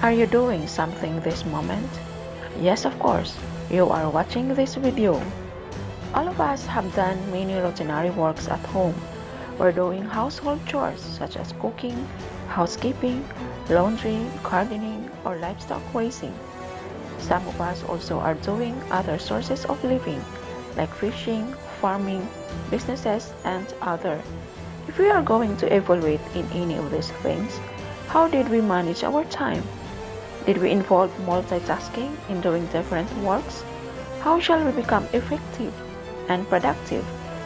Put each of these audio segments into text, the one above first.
Are you doing something this moment? Yes, of course. You are watching this video. All of us have done many routinary works at home. We're doing household chores such as cooking, housekeeping, laundry, gardening, or livestock raising. Some of us also are doing other sources of living like fishing, farming, businesses, and other. If we are going to evaluate in any of these things, how did we manage our time? Did we involve multitasking in doing different works? How shall we become effective and productive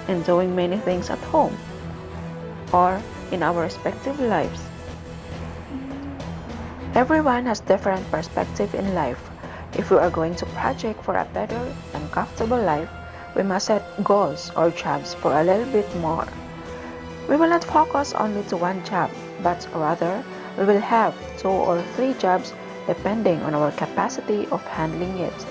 in doing many things at home or in our respective lives? Everyone has different perspective in life. If we are going to project for a better and comfortable life, we must set goals or jobs for a little bit more. We will not focus only to one job, but rather we will have 2 or 3 jobs depending on our capacity of handling it.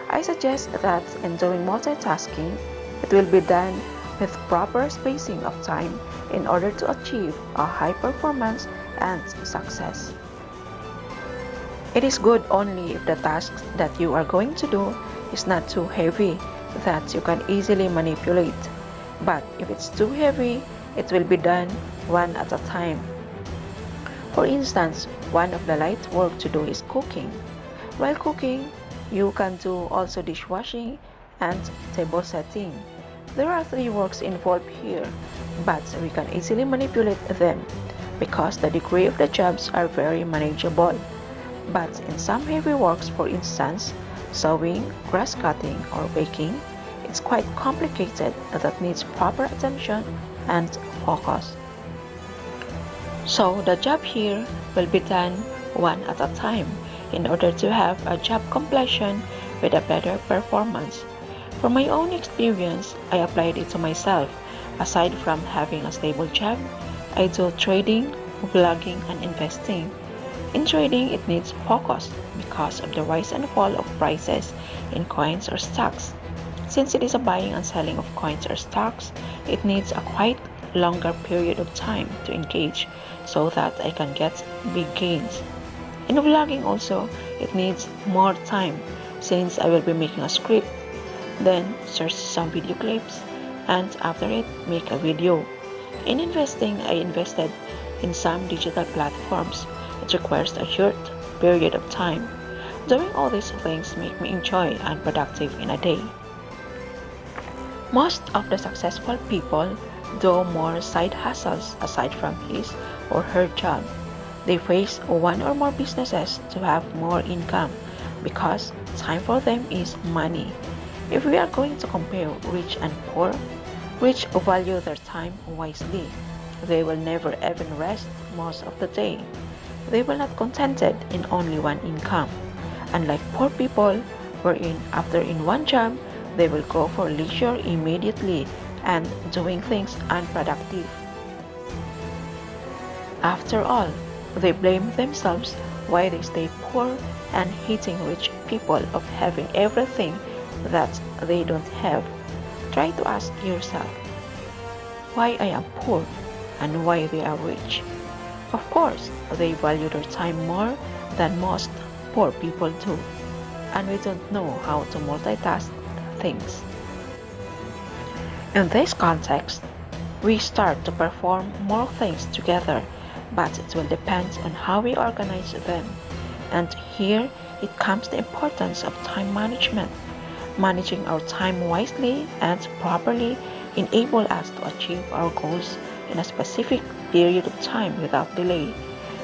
I suggest that in doing multitasking, it will be done with proper spacing of time in order to achieve a high performance and success. It is good only if the task that you are going to do is not too heavy that you can easily manipulate. But if it's too heavy, it will be done one at a time. For instance, one of the light work to do is cooking. While cooking, you can do also dishwashing and table setting. There are 3 works involved here, but we can easily manipulate them because the degree of the jobs are very manageable. But in some heavy works, for instance, sewing, grass cutting, or baking, it's quite complicated that needs proper attention and focus. So the job here will be done one at a time in order to have a job completion with a better performance. From my own experience, I applied it to myself. Aside from having a stable job, I do trading, vlogging, and investing. In trading, it needs focus because of the rise and fall of prices in coins or stocks. Since it is a buying and selling of coins or stocks, it needs a quite longer period of time to engage so that I can get big gains. In vlogging also, it needs more time since I will be making a script, then search some video clips, and after it, make a video. In investing, I invested in some digital platforms. It requires a short period of time. Doing all these things make me enjoy and productive in a day. Most of the successful people do more side hustles aside from his or her job. They face one or more businesses to have more income because time for them is money. If we are going to compare rich and poor, rich value their time wisely. They will never even rest most of the day. They will not contented in only one income. Unlike poor people, wherein after in one job, they will go for leisure immediately and doing things unproductive. After all, they blame themselves why they stay poor and hating rich people of having everything that they don't have. Try to ask yourself, why I am poor and why they are rich. Of course, they value their time more than most poor people do, and we don't know how to multitask things. In this context, we start to perform more things together, but it will depend on how we organize them. And here it comes the importance of time management. Managing our time wisely and properly enable us to achieve our goals in a specific period of time without delay.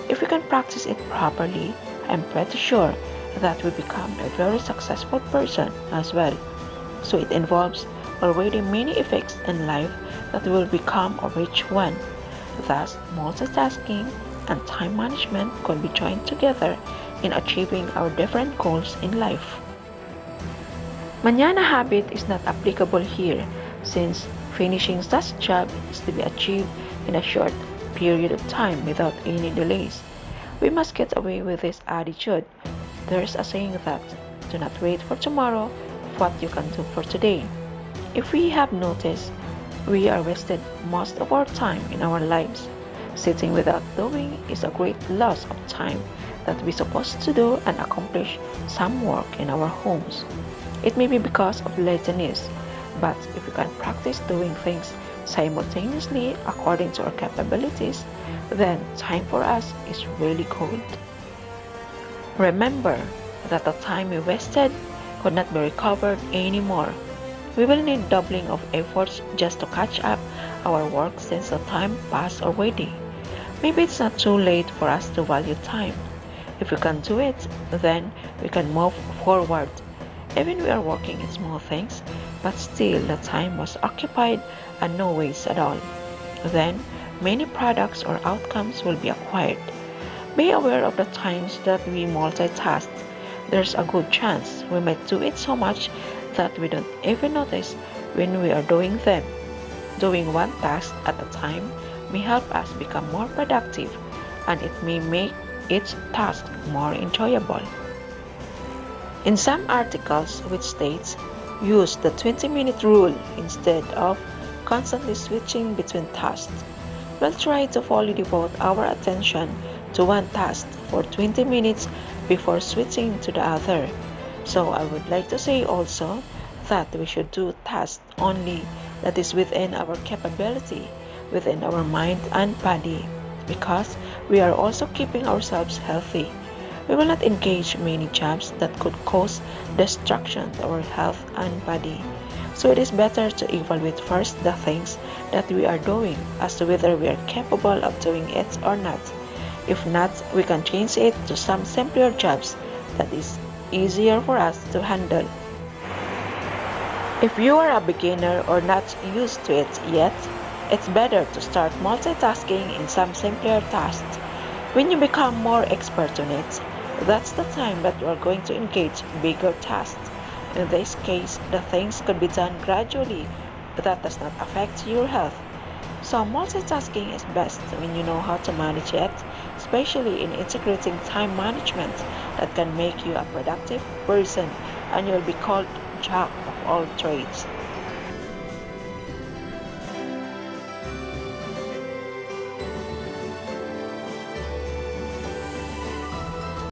If we can practice it properly, I'm pretty sure that we become a very successful person as well. So it involves already many effects in life that will become a rich one. Thus, multitasking and time management could be joined together in achieving our different goals in life. Manana habit is not applicable here since finishing such job is to be achieved in a short period of time without any delays. We must get away with this attitude. There's a saying that, do not wait for tomorrow what you can do for today. If we have noticed, we are wasted most of our time in our lives Sitting without doing is a great loss of time that we're supposed to do and accomplish some work in our homes. It may be because of laziness, but if we can practice doing things simultaneously according to our capabilities, then time for us is really good. Remember that the time we wasted could not be recovered anymore. We will need doubling of efforts just to catch up our work since the time passed already. Maybe it's not too late for us to value time. If we can do it, then we can move forward. Even we are working in small things, but still the time was occupied and no waste at all. Then many products or outcomes will be acquired. Be aware of the times that we multitask. There's a good chance we might do it so much that we don't even notice when we are doing them. Doing one task at a time may help us become more productive, and it may make each task more enjoyable. In some articles which states, use the 20-minute rule instead of constantly switching between tasks. We'll try to fully devote our attention to one task for 20 minutes before switching to the other. So I would like to say also that we should do tasks only that is within our capability, within our mind and body, because we are also keeping ourselves healthy. We will not engage many jobs that could cause destruction to our health and body. So it is better to evaluate first the things that we are doing as to whether we are capable of doing it or not. If not, we can change it to some simpler jobs that is easier for us to handle. If you are a beginner or not used to it yet, it's better to start multitasking in some simpler tasks. When you become more expert on it, that's the time that you are going to engage bigger tasks. In this case, the things could be done gradually that does not affect your health. So multitasking is best when you know how to manage it, especially in integrating time management that can make you a productive person and you'll be called jack of all trades.